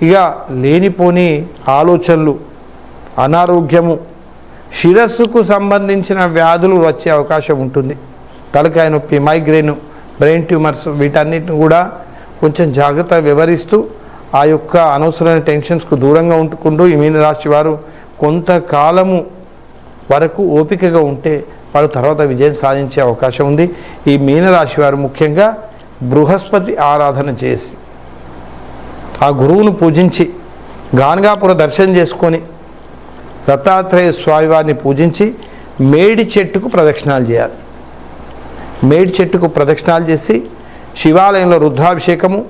ఇక లేనిపోని ఆలోచనలు, అనారోగ్యము, శిరస్సుకు సంబంధించిన వ్యాధులు వచ్చే అవకాశం ఉంటుంది. తలకాయ నొప్పి, మైగ్రేను, బ్రెయిన్ ట్యూమర్స్, వీటన్నిటిని కూడా కొంచెం జాగ్రత్త వివరిస్తూ ఆ యొక్క అనవసరమైన టెన్షన్స్కు దూరంగా ఉంటుకుంటూ ఈ మీనరాశి వారు కొంతకాలము వరకు ఓపికగా ఉంటే వారు తర్వాత విజయం సాధించే అవకాశం ఉంది. ఈ మీనరాశి వారు ముఖ్యంగా బృహస్పతి ఆరాధన చేసి ఆ గురువును పూజించి గానగాపుర దర్శనం చేసుకొని దత్తాత్రేయ స్వామి వారిని పూజించి మేడి చెట్టుకు ప్రదక్షిణాలు చేయాలి. మేడి చెట్టుకు ప్రదక్షిణాలు చేసి శివాలయంలో రుద్రాభిషేకము,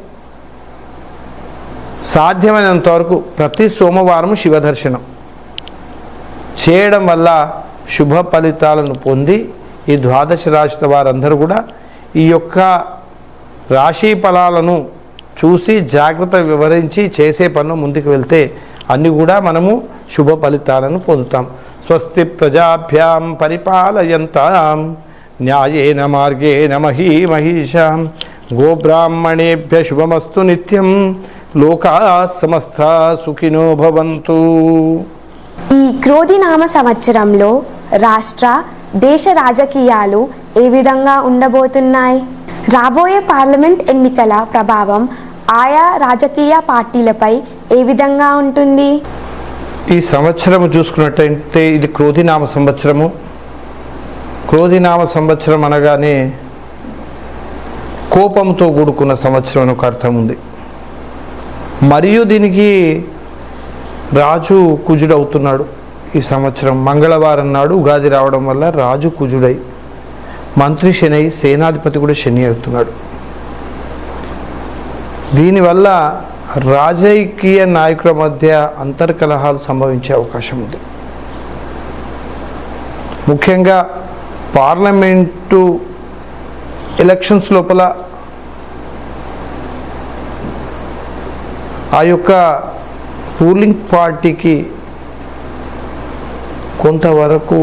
సాధ్యమైనంత వరకు ప్రతి సోమవారం శివదర్శనం చేయడం వల్ల శుభ ఫలితాలను పొంది ఈ ద్వాదశ రాశుల వారందరూ కూడా ఈ యొక్క రాశి ఫలాలను చూసి జాగ్రత్త వివరించి చేసే పనులు ముందుకు వెళ్తే అన్నీ కూడా మనము శుభ ఫలితాలను పొందుతాం. స్వస్తి ప్రజాభ్యాం పరిపాలయంతాం న్యాయేన మార్గేణ మహీమహీషాం గోబ్రాహ్మణేభ్య శుభమస్తు నిత్యం లోకా సమస్తా సుఖినో భవంతు. ఈ క్రోధినామ సంవత్సరంలో రాష్ట్ర దేశ రాజకీయాలు ఏ విధంగా ఉండబోతున్నాయి? రాబోయే పార్లమెంట్ ఎన్నికల ప్రభావం ఆయా రాజకీయ పార్టీలపై ఏ విధంగా ఉంటుంది? ఈ సంవత్సరము చూసుకున్నట్టయితే ఇది క్రోధినామ సంవత్సరము. క్రోధినామ సంవత్సరం అనగానే కోపంతో కూడుకున్న సంవత్సరం అని ఒక అర్థం ఉంది. మరియు దీనికి రాజు కుజుడవుతున్నాడు. ఈ సంవత్సరం మంగళవారం నాడు ఉగాది రావడం వల్ల రాజు కుజుడై మంత్రి శని, సేనాధిపతి కూడా శని అవుతున్నాడు. దీనివల్ల రాజకీయ నాయకుల మధ్య అంతర్కలహాలు సంభవించే అవకాశం ఉంది. ముఖ్యంగా పార్లమెంటు ఎలక్షన్స్ లోపల ఆ యొక్క రూలింగ్ పార్టీకి కొంతవరకు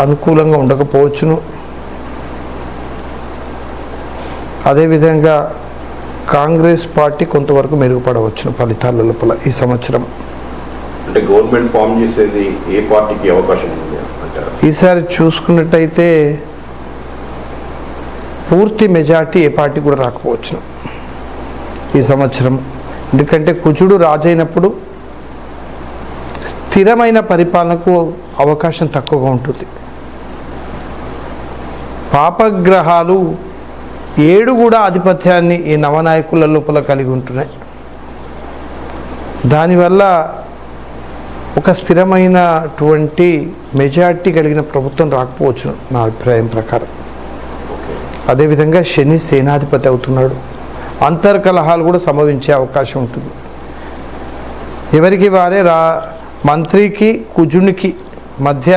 అనుకూలంగా ఉండకపోవచ్చును. అదేవిధంగా కాంగ్రెస్ పార్టీ కొంతవరకు మెరుగుపడవచ్చును ఫలితాల లోపల ఈ సంవత్సరం. అంటే గవర్నమెంట్ ఫామ్ చేసేది ఏ పార్టీకి అవకాశం ఉంది అంటారు? ఈసారి చూసుకున్నట్టయితే పూర్తి మెజార్టీ ఏ పార్టీ కూడా రాకపోవచ్చును ఈ సంవత్సరం. ఎందుకంటే కుజుడు రాజైనప్పుడు స్థిరమైన పరిపాలనకు అవకాశం తక్కువగా ఉంటుంది. పాపగ్రహాలు 7 కూడా ఆధిపత్యాన్ని ఈ నవనాయకుల లోపల కలిగి ఉంటున్నాయి. దానివల్ల ఒక స్థిరమైనటువంటి మెజార్టీ కలిగిన ప్రభుత్వం రాకపోవచ్చును నా అభిప్రాయం ప్రకారం. అదేవిధంగా శని సేనాధిపతి అవుతున్నాడు. అంతర్కలహాలు కూడా సంభవించే అవకాశం ఉంటుంది. ఎవరికి వారే మంత్రికి కుజునికి మధ్య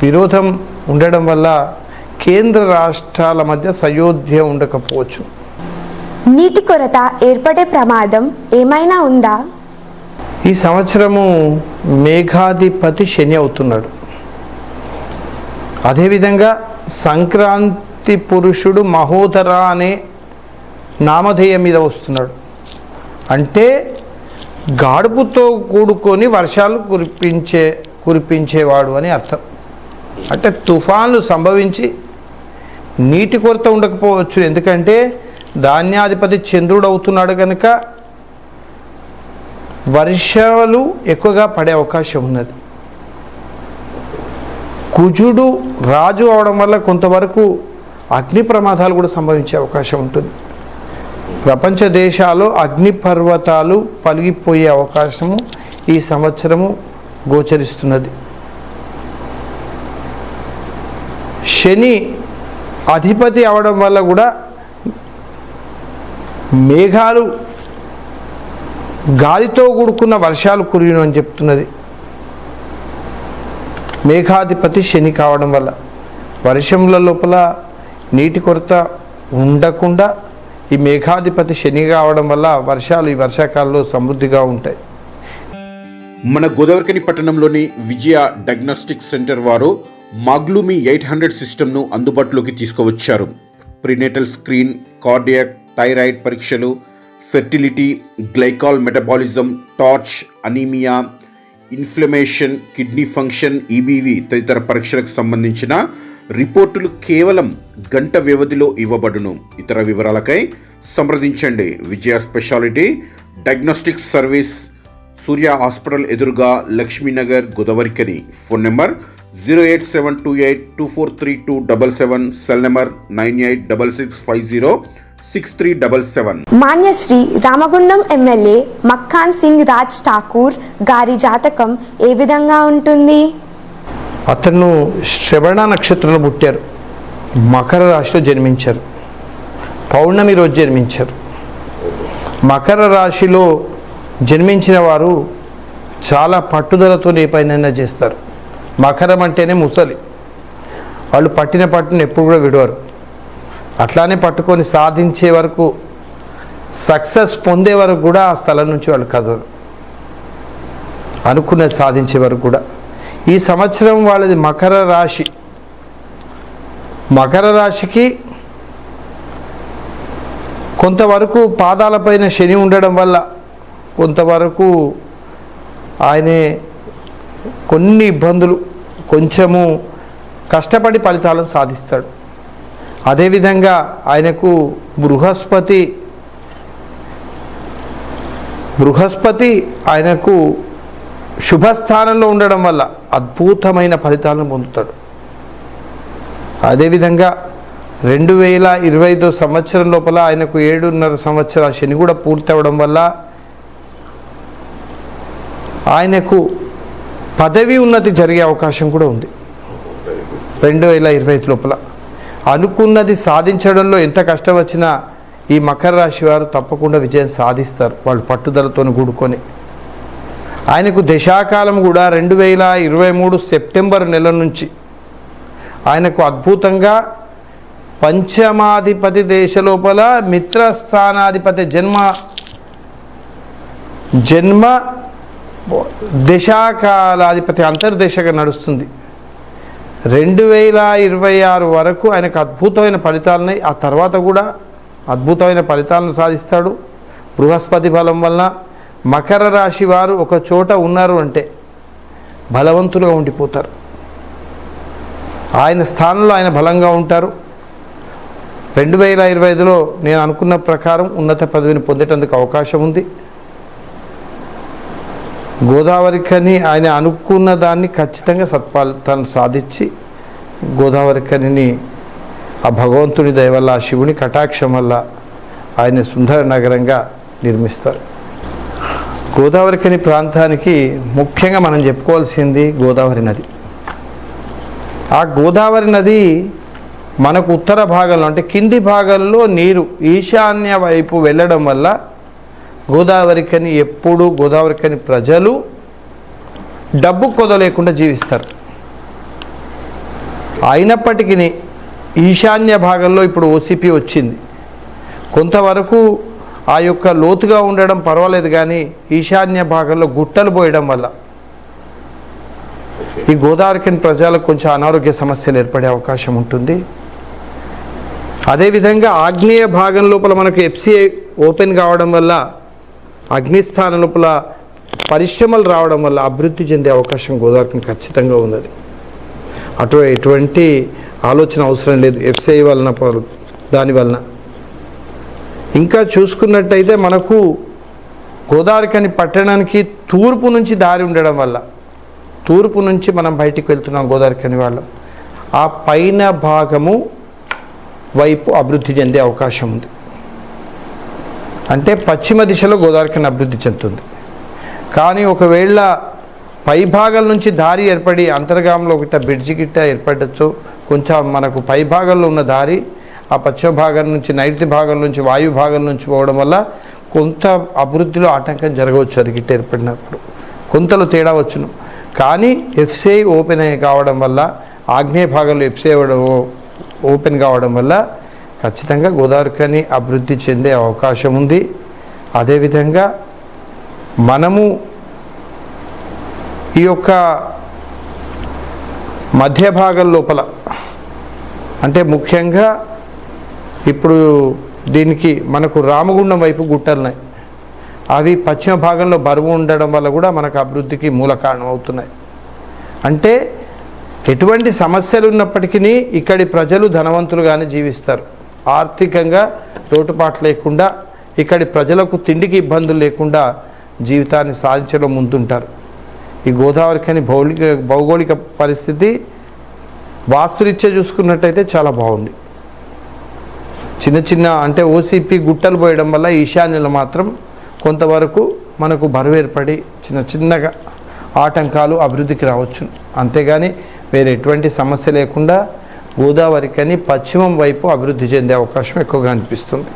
విరోధం ఉండడం వల్ల కేంద్ర రాష్ట్రాల మధ్య సయోధ్య ఉండకపోవచ్చు. నీటి కొరత ఏర్పడే ప్రమాదం ఏమైనా ఉందా? ఈ సంవత్సరము మేఘాధిపతి శని అవుతున్నాడు. అదేవిధంగా సంక్రాంతి పురుషుడు మహోదర అనే నామధేయం మీద వస్తున్నాడు. అంటే గాడుపుతో కూడుకొని వర్షాలు కురిపించేవాడు అని అర్థం. అంటే తుఫాన్లు సంభవించి నీటి కొరత ఉండకపోవచ్చు, ఎందుకంటే ధాన్యాధిపతి చంద్రుడు అవుతున్నాడు కనుక వర్షాలు ఎక్కువగా పడే అవకాశం ఉన్నది. కుజుడు రాజు అవడం వల్ల కొంతవరకు అగ్ని ప్రమాదాలు కూడా సంభవించే అవకాశం ఉంటుంది. ప్రపంచ దేశాల్లో అగ్ని పర్వతాలు పలిగిపోయే అవకాశము ఈ సంవత్సరము గోచరిస్తున్నది. శని అధిపతి అవడం వల్ల కూడా మేఘాలు గాలితో కూడుకున్న వర్షాలు కురియును అని చెప్తున్నది. మేఘాధిపతి శని కావడం వల్ల వర్షముల లోపల నీటి కొరత ఉండకుండా ఈ మేఘాధిపతి శని కావడం వల్ల వర్షాలు ఈ వర్షాకాలంలో సమృద్ధిగా ఉంటాయి. మన గోదావరికని పట్టణంలోని విజయ డయాగ్నోస్టిక్ సెంటర్ వారు మాగ్లూమి 800 సిస్టమ్ను అందుబాటులోకి తీసుకువచ్చారు. ప్రీనేటల్ స్క్రీన్, కార్డియాక్, థైరాయిడ్ పరీక్షలు, fertility, glycol metabolism, TORCH, anaemia, inflammation, kidney function, EBV తదితర పరీక్షలకు సంబంధించిన రిపోర్టులు కేవలం గంట వ్యవధిలో ఇవ్వబడును. ఇతర వివరాలకై సంప్రదించండి. Vijaya speciality diagnostics service, Surya hospital ఎదురుగా, Lakshminagar, Godavarikhani. Phone number 08728243277, cell number 9866506377. మాన్యశ్రీ రామగుండం ఎమ్మెల్యే మక్ఖాన్ సింగ్ రాజ్ ఠాకూర్ గారి జాతకం ఏ విధంగా ఉంటుంది? అతను శ్రవణ నక్షత్రంలో పుట్టారు, మకర రాశిలో జన్మించారు, పౌర్ణమి రోజు జన్మించారు. మకర రాశిలో జన్మించిన వారు చాలా పట్టుదలతో ఏ పైన చేస్తారు. మకరం అంటేనే ముసలి, వాళ్ళు పట్టిన పట్టును ఎప్పుడు కూడా విడవరు. అట్లానే పట్టుకొని సాధించే వరకు, సక్సెస్ పొందే వరకు కూడా ఆ స్థలం నుంచి వాళ్ళు కదరు, అనుకున్నది సాధించే వరకు కూడా. ఈ సంవత్సరం వాళ్ళది మకర రాశి. మకర రాశికి కొంతవరకు పాదాలపైన శని ఉండడం వల్ల కొంతవరకు ఆయనే కొన్ని ఇబ్బందులు, కొంచెము కష్టపడి ఫలితాలను సాధిస్తాడు. అదేవిధంగా ఆయనకు బృహస్పతి ఆయనకు శుభస్థానంలో ఉండడం వల్ల అద్భుతమైన ఫలితాలను పొందుతాడు. అదేవిధంగా 2025 సంవత్సరం లోపల ఆయనకు 7.5 సంవత్సరాల శని కూడా పూర్తి అవ్వడం వల్ల ఆయనకు పదవి ఉన్నతి జరిగే అవకాశం కూడా ఉంది. 2025 లోపల అనుకున్నది సాధించడంలో ఎంత కష్టం వచ్చినా ఈ మకర రాశి వారు తప్పకుండా విజయం సాధిస్తారు, వాళ్ళు పట్టుదలతో కూడుకొని. ఆయనకు దశాకాలం కూడా 2023 సెప్టెంబర్ నెల నుంచి ఆయనకు అద్భుతంగా పంచమాధిపతి దేశ లోపల మిత్రస్థానాధిపతి జన్మ దశాకాలాధిపతి అంతర్దశగా నడుస్తుంది. 2026 వరకు ఆయనకు అద్భుతమైన ఫలితాలున్నాయి. ఆ తర్వాత కూడా అద్భుతమైన ఫలితాలను సాధిస్తాడు. బృహస్పతి బలం వలన మకర రాశి వారు ఒక చోట ఉన్నారు అంటే బలవంతులుగా ఉండిపోతారు. ఆయన స్థానంలో ఆయన బలంగా ఉంటారు. 2025లో నేను అనుకున్న ప్రకారం ఉన్నత పదవిని పొందేటందుకు అవకాశం ఉంది. గోదావరికని ఆయన అనుకున్న దాన్ని ఖచ్చితంగా సత్ఫలితాలను సాధించి గోదావరికని ఆ భగవంతుని దయ వల్ల, ఆ శివుని కటాక్షం వల్ల ఆయన సుందర నగరంగా నిర్మిస్తారు. గోదావరికని ప్రాంతానికి ముఖ్యంగా మనం చెప్పుకోవాల్సింది గోదావరి నది. ఆ గోదావరి నది మనకు ఉత్తర భాగంలో అంటే కింది భాగంలో నీరు ఈశాన్య వైపు వెళ్ళడం వల్ల గోదావరికని ఎప్పుడు గోదావరికని ప్రజలు డబ్బు కొదలేకుండా జీవిస్తారు. అయినప్పటికీ ఈశాన్య భాగంలో ఇప్పుడు ఓసిపి వచ్చింది. కొంతవరకు ఆ యొక్క లోతుగా ఉండడం పర్వాలేదు, కానీ ఈశాన్య భాగంలో గుట్టలు పోయడం వల్ల ఈ గోదావరికి ప్రజలకు కొంచెం అనారోగ్య సమస్యలు ఏర్పడే అవకాశం ఉంటుంది. అదేవిధంగా ఆగ్నేయ భాగం లోపల మనకు ఎఫ్సిఐ ఓపెన్ కావడం వల్ల, అగ్నిస్థానం లోపల పరిశ్రమలు రావడం వల్ల అభివృద్ధి చెందే అవకాశం గోదావరికి ఖచ్చితంగా ఉన్నది. ఎటువంటి ఆలోచన అవసరం లేదు ఎఫ్సిఐ వలన, దానివలన. ఇంకా చూసుకున్నట్టయితే మనకు గోదావరికని పట్టణానికి తూర్పు నుంచి దారి ఉండడం వల్ల, తూర్పు నుంచి మనం బయటికి వెళ్తున్నాం గోదావరికని వాళ్ళం, ఆ పైన భాగము వైపు అభివృద్ధి చెందే అవకాశం ఉంది. అంటే పశ్చిమ దిశలో గోదావరికని అభివృద్ధి చెందుతుంది. కానీ ఒకవేళ పై భాగం నుంచి దారి ఏర్పడి అంతర్గామంలో ఒకట బ్రిడ్జి గిట్ట ఏర్పడచ్చు, కొంచెం మనకు పై భాగంలో ఉన్న దారి ఆ పశ్చిమ భాగం నుంచి, నైరుతి భాగం నుంచి, వాయు భాగం నుంచి పోవడం వల్ల కొంత అభివృద్ధిలో ఆటంకం జరగవచ్చు. అది గిట్ట ఏర్పడినప్పుడు కొంతలో తేడా వచ్చును. కానీ ఎఫ్సిఐ ఓపెన్ కావడం వల్ల, ఆగ్నేయ భాగంలో ఎఫ్సిఐ ఓపెన్ కావడం వల్ల ఖచ్చితంగా గోదావరికని అభివృద్ధి చెందే అవకాశం ఉంది. అదేవిధంగా మనము ఈ యొక్క మధ్య భాగం లోపల, అంటే ముఖ్యంగా ఇప్పుడు దీనికి మనకు రామగుండం వైపు గుట్టలున్నాయి, అవి పశ్చిమ భాగంలో బరువు ఉండడం వల్ల కూడా మనకు అభివృద్ధికి మూల కారణం అవుతున్నాయి. అంటే ఎటువంటి సమస్యలు ఉన్నప్పటికీ ఇక్కడి ప్రజలు ధనవంతులుగానే జీవిస్తారు. ఆర్థికంగా లోటుపాటు లేకుండా, ఇక్కడి ప్రజలకు తిండికి ఇబ్బందులు లేకుండా జీవితాన్ని సాధించడం ముందుంటారు. ఈ గోదావరికని భౌగోళిక పరిస్థితి వాస్తురీత్యా చూసుకున్నట్టయితే చాలా బాగుంది. చిన్న చిన్న అంటే ఓసిపి గుట్టలు పోయడం వల్ల ఈశాన్యంలో మాత్రం కొంతవరకు మనకు బరువు ఏర్పడి చిన్న చిన్నగా ఆటంకాలు అభివృద్ధికి రావచ్చు. అంతేగాని వేరే ఎటువంటి సమస్య లేకుండా గోదావరికని పశ్చిమం వైపు అభివృద్ధి చెందే అవకాశం ఎక్కువగా అనిపిస్తుంది.